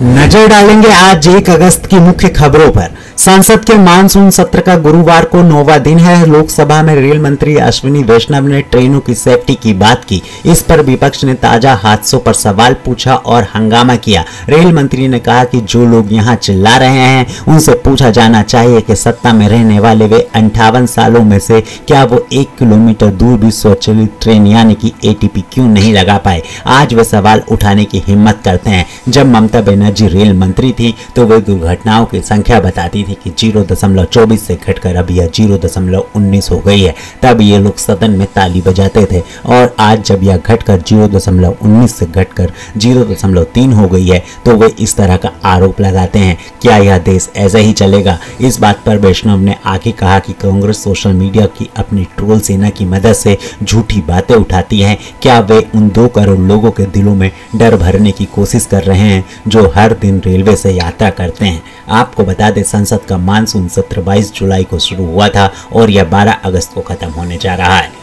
नजर डालेंगे आज 1 अगस्त की मुख्य खबरों पर। संसद के मानसून सत्र का गुरुवार को 9वां दिन है। लोकसभा में रेल मंत्री अश्विनी वैष्णव ने ट्रेनों की सेफ्टी की बात की। इस पर विपक्ष ने ताजा हादसों पर सवाल पूछा और हंगामा किया। रेल मंत्री ने कहा कि जो लोग यहां चिल्ला रहे हैं उनसे पूछा जाना चाहिए कि सत्ता में रहने वाले वे 58 सालों में से क्या वो 1 किलोमीटर दूर भी स्वचालित ट्रेन यानी कि ATP क्यों नहीं लगा पाए। आज वे सवाल उठाने की हिम्मत करते हैं। जब ममता बनर्जी रेल मंत्री थी तो वे दुर्घटनाओं की संख्या बताती थी कि 0.24 से घटकर अब यह 0.19 हो गई है। तब ये लोग सदन में ताली बजाते थे और आज जब यह घटकर 0.19 से घटकर 0.3 हो गई है तो वे इस तरह का आरोप लगाते हैं। क्या यह देश ऐसे ही चलेगा? इस बात पर वैष्णव ने आगे कहा कि कांग्रेस सोशल मीडिया की अपनी ट्रोल सेना की मदद से झूठी बातें उठाती है। क्या वे उन 2 करोड़ लोगों के दिलों में डर भरने की कोशिश कर रहे हैं जो हर दिन रेलवे से यात्रा करते हैं? आपको बता दें, संसद का मानसून सत्र 22 जुलाई को शुरू हुआ था और यह 12 अगस्त को खत्म होने जा रहा है।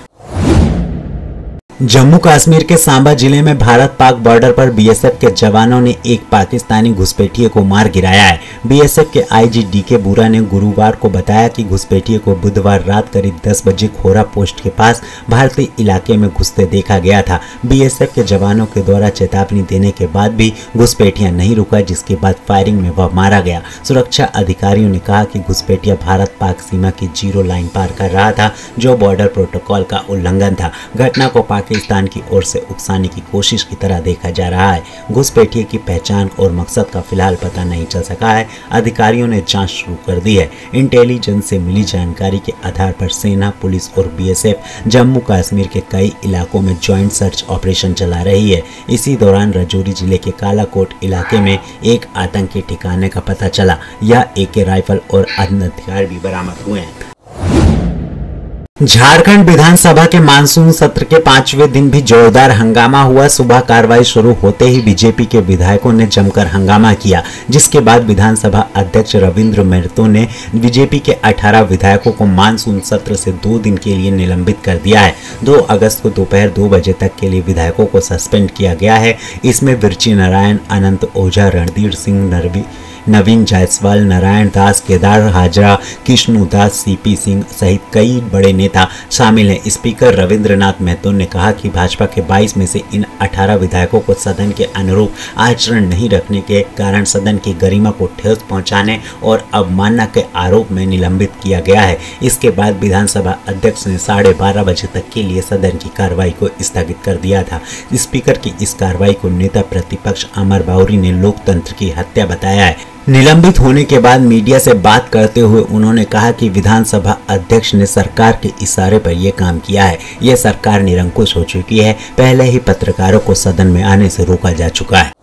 जम्मू कश्मीर के सांबा जिले में भारत पाक बॉर्डर पर BSF के जवानों ने एक पाकिस्तानी घुसपैठिए को मार गिराया है। BSF के IG DK बुरा ने गुरुवार को बताया कि घुसपैठिए को बुधवार रात करीब 10 बजे खोरा पोस्ट के पास भारतीय इलाके में घुसते देखा गया था। BSF के जवानों के द्वारा चेतावनी देने के बाद भी घुसपैठिया नहीं रुका, जिसके बाद फायरिंग में वह मारा गया। सुरक्षा अधिकारियों ने कहा कि घुसपैठिया भारत पाक सीमा की 0 लाइन पार कर रहा था, जो बॉर्डर प्रोटोकॉल का उल्लंघन था। घटना को पाकिस्तान की ओर से उकसाने की कोशिश की तरह देखा जा रहा है। घुसपैठिए की पहचान और मकसद का फिलहाल पता नहीं चल सका है। अधिकारियों ने जांच शुरू कर दी है। इंटेलिजेंस से मिली जानकारी के आधार पर सेना, पुलिस और BSF जम्मू कश्मीर के कई इलाकों में ज्वाइंट सर्च ऑपरेशन चला रही है। इसी दौरान राजौरी जिले के कालाकोट इलाके में एक आतंकी ठिकाने का पता चला। यह AK राइफल और अन्य हथियार भी बरामद हुए हैं। झारखंड विधानसभा के मानसून सत्र के 5वें दिन भी जोरदार हंगामा हुआ। सुबह कार्रवाई शुरू होते ही बीजेपी के विधायकों ने जमकर हंगामा किया, जिसके बाद विधानसभा अध्यक्ष रविंद्र महतो ने बीजेपी के 18 विधायकों को मानसून सत्र से 2 दिन के लिए निलंबित कर दिया है। 2 अगस्त को दोपहर 2 बजे तक के लिए विधायकों को सस्पेंड किया गया है। इसमें विरची नारायण, अनंत ओझा, रणधीर सिंह, नवीन जायसवाल, नारायण दास, केदार हाजरा, कृष्णु दास, CP सिंह सहित कई बड़े नेता शामिल हैं। स्पीकर रविंद्रनाथ महतो ने कहा कि भाजपा के 22 में से इन 18 विधायकों को सदन के अनुरूप आचरण नहीं रखने के कारण सदन की गरिमा को ठेस पहुंचाने और अवमानना के आरोप में निलंबित किया गया है। इसके बाद विधानसभा अध्यक्ष ने 12:30 बजे तक के लिए सदन की कार्रवाई को स्थगित कर दिया था। स्पीकर की इस कार्रवाई को नेता प्रतिपक्ष अमर बाउरी ने लोकतंत्र की हत्या बताया है। निलंबित होने के बाद मीडिया से बात करते हुए उन्होंने कहा कि विधानसभा अध्यक्ष ने सरकार के इशारे पर यह काम किया है। यह सरकार निरंकुश हो चुकी है। पहले ही पत्रकारों को सदन में आने से रोका जा चुका है।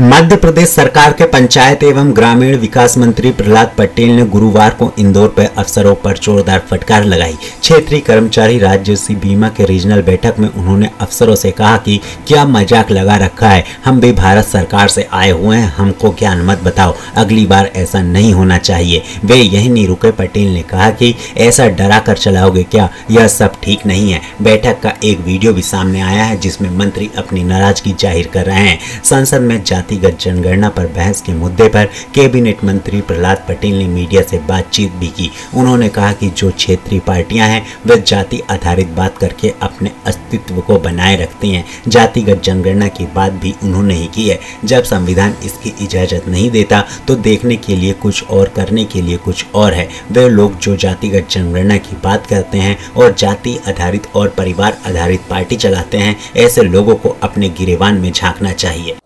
मध्य प्रदेश सरकार के पंचायत एवं ग्रामीण विकास मंत्री प्रहलाद पटेल ने गुरुवार को इंदौर पर अफसरों पर जोरदार फटकार लगाई। क्षेत्रीय कर्मचारी राज्य बीमा के रीजनल बैठक में उन्होंने अफसरों से कहा कि क्या मजाक लगा रखा है, हम भी भारत सरकार से आए हुए हैं, हमको ज्ञान मत बताओ, अगली बार ऐसा नहीं होना चाहिए। वे यही नहीं रुके। पटेल ने कहा कि ऐसा डरा कर चलाओगे क्या, यह सब ठीक नहीं है। बैठक का एक वीडियो भी सामने आया है जिसमें मंत्री अपनी नाराजगी जाहिर कर रहे हैं। संसद में जातिगत जनगणना पर बहस के मुद्दे पर कैबिनेट मंत्री प्रहलाद पटेल ने मीडिया से बातचीत भी की। उन्होंने कहा कि जो क्षेत्रीय पार्टियां हैं वे जाति आधारित बात करके अपने अस्तित्व को बनाए रखती हैं। जातिगत जनगणना की बात भी उन्होंने ही की है। जब संविधान इसकी इजाजत नहीं देता तो देखने के लिए कुछ और, करने के लिए कुछ और है। वे लोग जो जातिगत जनगणना की बात करते हैं और जाति आधारित और परिवार आधारित पार्टी चलाते हैं, ऐसे लोगों को अपने गिरेबान में झांकना चाहिए।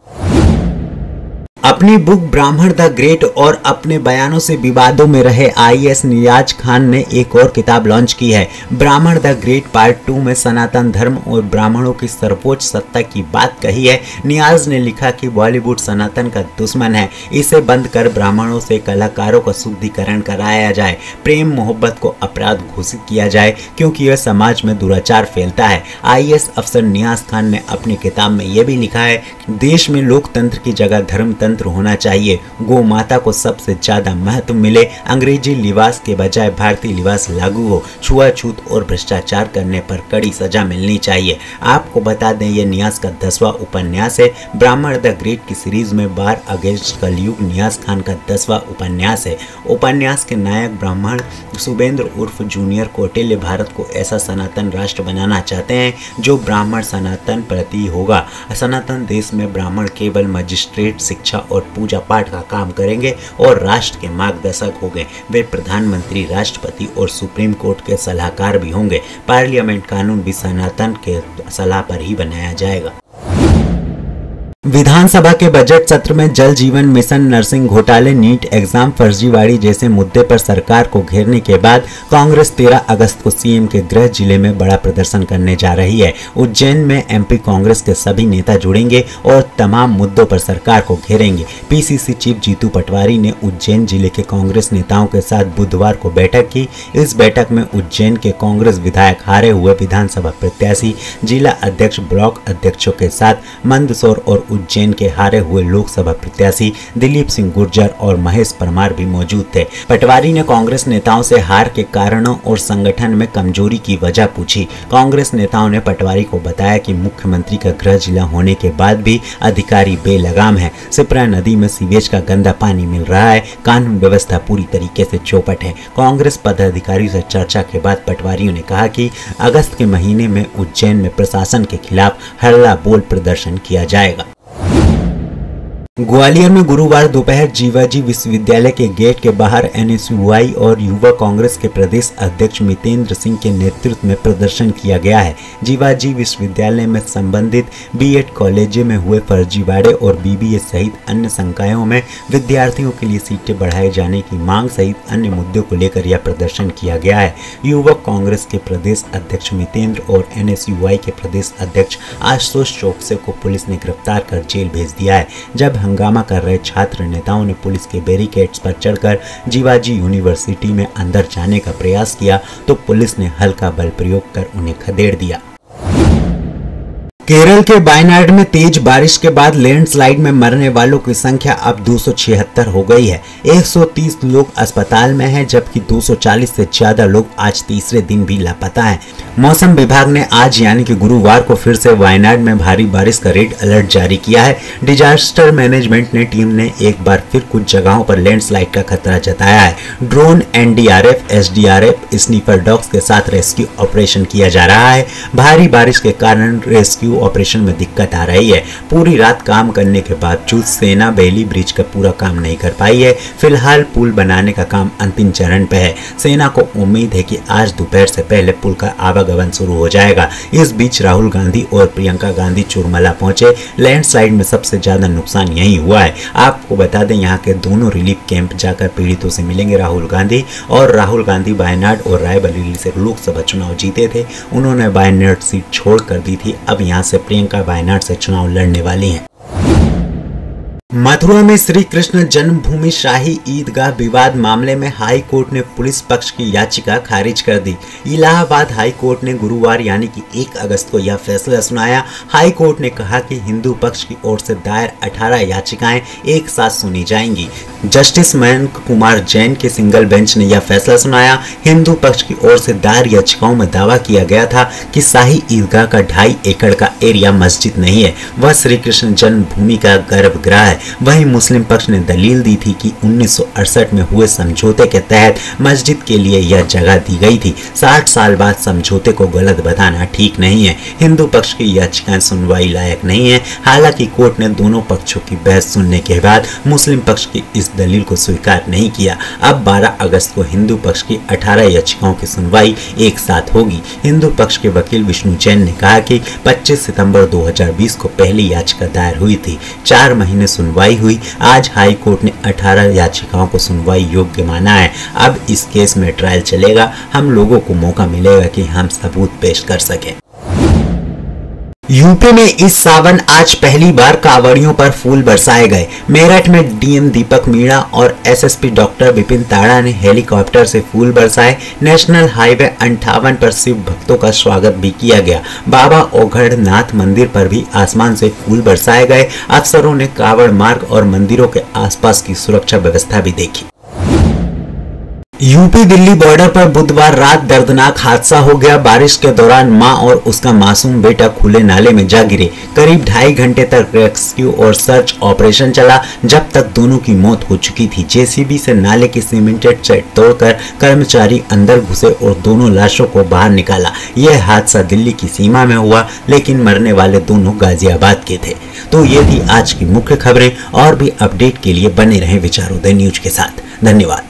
अपनी बुक ब्राह्मण द ग्रेट और अपने बयानों से विवादों में रहे IAS नियाज खान ने एक और किताब लॉन्च की है। ब्राह्मण द ग्रेट पार्ट 2 में सनातन धर्म और ब्राह्मणों की सर्वोच्च सत्ता की बात कही है। नियाज ने लिखा कि बॉलीवुड सनातन का दुश्मन है, इसे बंद कर ब्राह्मणों से कलाकारों का शुद्धिकरण कराया जाए, प्रेम मोहब्बत को अपराध घोषित किया जाए क्योंकि यह समाज में दुराचार फैलता है। IAS अफसर नियाज खान ने अपनी किताब में यह भी लिखा है, देश में लोकतंत्र की जगह धर्मतंत्र स्वतंत्र होना चाहिए, गौ माता को सबसे ज्यादा महत्व मिले, अंग्रेजी लिबास के बजाय भारतीय लिबास लागू हो, छुआछूत और भ्रष्टाचार करने पर कड़ी सजा मिलनी चाहिए। आपको बता दें ये नियाज का 10वां उपन्यास है। ब्राह्मण द ग्रेट की सीरीज में 12 अगस्त कलयुग नियाज खान का 10वां उपन्यास है। उपन्यास के नायक ब्राह्मण शुभेंद्र उर्फ जूनियर कौटिल्य भारत को ऐसा सनातन राष्ट्र बनाना चाहते हैं जो ब्राह्मण सनातन प्रति होगा। सनातन देश में ब्राह्मण केवल मजिस्ट्रेट, शिक्षा और पूजा पाठ का काम करेंगे और राष्ट्र के मार्गदर्शक होंगे। वे प्रधानमंत्री, राष्ट्रपति और सुप्रीम कोर्ट के सलाहकार भी होंगे। पार्लियामेंट कानून भी सनातन के सलाह पर ही बनाया जाएगा। विधानसभा के बजट सत्र में जल जीवन मिशन, नर्सिंग घोटाले, नीट एग्जाम फर्जीवाड़ी जैसे मुद्दे पर सरकार को घेरने के बाद कांग्रेस 13 अगस्त को सीएम के गृह जिले में बड़ा प्रदर्शन करने जा रही है। उज्जैन में एमपी कांग्रेस के सभी नेता जुड़ेंगे और तमाम मुद्दों पर सरकार को घेरेंगे। पीसीसी चीफ जीतू पटवारी ने उज्जैन जिले के कांग्रेस नेताओं के साथ बुधवार को बैठक की। इस बैठक में उज्जैन के कांग्रेस विधायक, हारे हुए विधानसभा प्रत्याशी, जिला अध्यक्ष, ब्लॉक अध्यक्षों के साथ मंदसौर और उज्जैन के हारे हुए लोकसभा प्रत्याशी दिलीप सिंह गुर्जर और महेश परमार भी मौजूद थे। पटवारी ने कांग्रेस नेताओं से हार के कारणों और संगठन में कमजोरी की वजह पूछी। कांग्रेस नेताओं ने पटवारी को बताया कि मुख्यमंत्री का गृह जिला होने के बाद भी अधिकारी बेलगाम है। सिपरा नदी में सीवेज का गंदा पानी मिल रहा है। कानून व्यवस्था पूरी तरीके से चौपट है। कांग्रेस पदाधिकारियों से चर्चा के बाद पटवारियों ने कहा कि अगस्त के महीने में उज्जैन में प्रशासन के खिलाफ हल्ला बोल प्रदर्शन किया जाएगा। ग्वालियर में गुरुवार दोपहर जीवाजी विश्वविद्यालय के गेट के बाहर एनएसयूआई और युवा कांग्रेस के प्रदेश अध्यक्ष मितेंद्र सिंह के नेतृत्व में प्रदर्शन किया गया है। जीवाजी विश्वविद्यालय में संबंधित बीएड कॉलेजों में हुए फर्जीवाड़े और बीबीए सहित अन्य संकायों में विद्यार्थियों के लिए सीटें बढ़ाए जाने की मांग सहित अन्य मुद्दों को लेकर यह प्रदर्शन किया गया है। युवक कांग्रेस के प्रदेश अध्यक्ष मितेंद्र और एनएसयूआई के प्रदेश अध्यक्ष आशुतोष चौकसे को पुलिस ने गिरफ्तार कर जेल भेज दिया है। जब हंगामा कर रहे छात्र नेताओं ने पुलिस के बैरिकेड्स पर चढ़कर जीवाजी यूनिवर्सिटी में अंदर जाने का प्रयास किया तो पुलिस ने हल्का बल प्रयोग कर उन्हें खदेड़ दिया। केरल के वायनाड में तेज बारिश के बाद लैंडस्लाइड में मरने वालों की संख्या अब 276 हो गई है। 130 लोग अस्पताल में हैं जबकि 240 से ज्यादा लोग आज तीसरे दिन भी लापता हैं। मौसम विभाग ने आज यानी कि गुरुवार को फिर से वायनाड में भारी बारिश का रेड अलर्ट जारी किया है। डिजास्टर मैनेजमेंट ने टीम ने एक बार फिर कुछ जगहों पर लैंडस्लाइड का खतरा जताया है। Drone, NDRF, SDRF, sniper dogs के साथ रेस्क्यू ऑपरेशन किया जा रहा है। भारी बारिश के कारण रेस्क्यू ऑपरेशन में दिक्कत आ रही है। पूरी रात काम करने के बावजूद सेना बेली ब्रिज का पूरा काम नहीं कर पाई है। फिलहाल पुल बनाने का काम अंतिम चरण पे है। सेना को उम्मीद है कि आज दोपहर से पहले पुल का आवागमन शुरू हो जाएगा। इस बीच राहुल गांधी और प्रियंका गांधी चुरमला पहुंचे। लैंडस्लाइड में सबसे ज्यादा नुकसान यही हुआ है। आपको बता दें यहाँ के दोनों रिलीफ कैंप जाकर पीड़ितों से मिलेंगे। राहुल गांधी वायनाड और रायबरेली से लोकसभा चुनाव जीते थे। उन्होंने वायनाड सीट छोड़ कर दी थी। अब यहाँ से प्रियंका वायनाड से चुनाव लड़ने वाली हैं। मथुरा में श्री कृष्ण जन्मभूमि शाही ईदगाह विवाद मामले में हाई कोर्ट ने पुलिस पक्ष की याचिका खारिज कर दी। इलाहाबाद हाई कोर्ट ने गुरुवार यानी कि 1 अगस्त को यह फैसला सुनाया। हाई कोर्ट ने कहा कि हिंदू पक्ष की ओर से दायर 18 याचिकाएं एक साथ सुनी जाएंगी। जस्टिस मयंक कुमार जैन के सिंगल बेंच ने यह फैसला सुनाया। हिंदू पक्ष की ओर से दायर याचिकाओं में दावा किया गया था कि शाही ईदगाह का 2.5 एकड़ का एरिया मस्जिद नहीं है, वह श्री कृष्ण जन्मभूमि का गर्भगृह है। वहीं मुस्लिम पक्ष ने दलील दी थी कि 1968 में हुए समझौते के तहत मस्जिद के लिए यह जगह दी गई थी। 60 साल बाद समझौते को गलत बताना ठीक नहीं है। हिंदू पक्ष की याचिकाएं सुनवाई लायक नहीं है। हालांकि कोर्ट ने दोनों पक्षों की बहस सुनने के बाद मुस्लिम पक्ष की इस दलील को स्वीकार नहीं किया। अब 12 अगस्त को हिंदू पक्ष की 18 याचिकाओं की सुनवाई एक साथ होगी। हिंदू पक्ष के वकील विष्णु जैन ने कहा कि 25 सितंबर 2020 को पहली याचिका दायर हुई थी। 4 महीने सुनवाई हुई। आज हाई कोर्ट ने 18 याचिकाओं को सुनवाई योग्य माना है। अब इस केस में ट्रायल चलेगा। हम लोगों को मौका मिलेगा कि हम सबूत पेश कर सकें। यूपी में इस सावन आज पहली बार कांवड़ियों पर फूल बरसाए गए। मेरठ में डीएम दीपक मीणा और एसएसपी डॉक्टर विपिन ताड़ा ने हेलीकॉप्टर से फूल बरसाए। नेशनल हाईवे 58 पर शिव भक्तों का स्वागत भी किया गया। बाबा ओघड़नाथ मंदिर पर भी आसमान से फूल बरसाए गए। अफसरों ने कांवड़ मार्ग और मंदिरों के आसपास की सुरक्षा व्यवस्था भी देखी। यूपी दिल्ली बॉर्डर पर बुधवार रात दर्दनाक हादसा हो गया। बारिश के दौरान मां और उसका मासूम बेटा खुले नाले में जा गिरे। करीब 2.5 घंटे तक रेस्क्यू और सर्च ऑपरेशन चला, जब तक दोनों की मौत हो चुकी थी। जेसीबी से नाले की सीमेंटेड सेट तोड़कर कर्मचारी अंदर घुसे और दोनों लाशों को बाहर निकाला। यह हादसा दिल्ली की सीमा में हुआ, लेकिन मरने वाले दोनों गाजियाबाद के थे। तो ये थी आज की मुख्य खबरें। और भी अपडेट के लिए बने रहें विचारोदय न्यूज के साथ। धन्यवाद।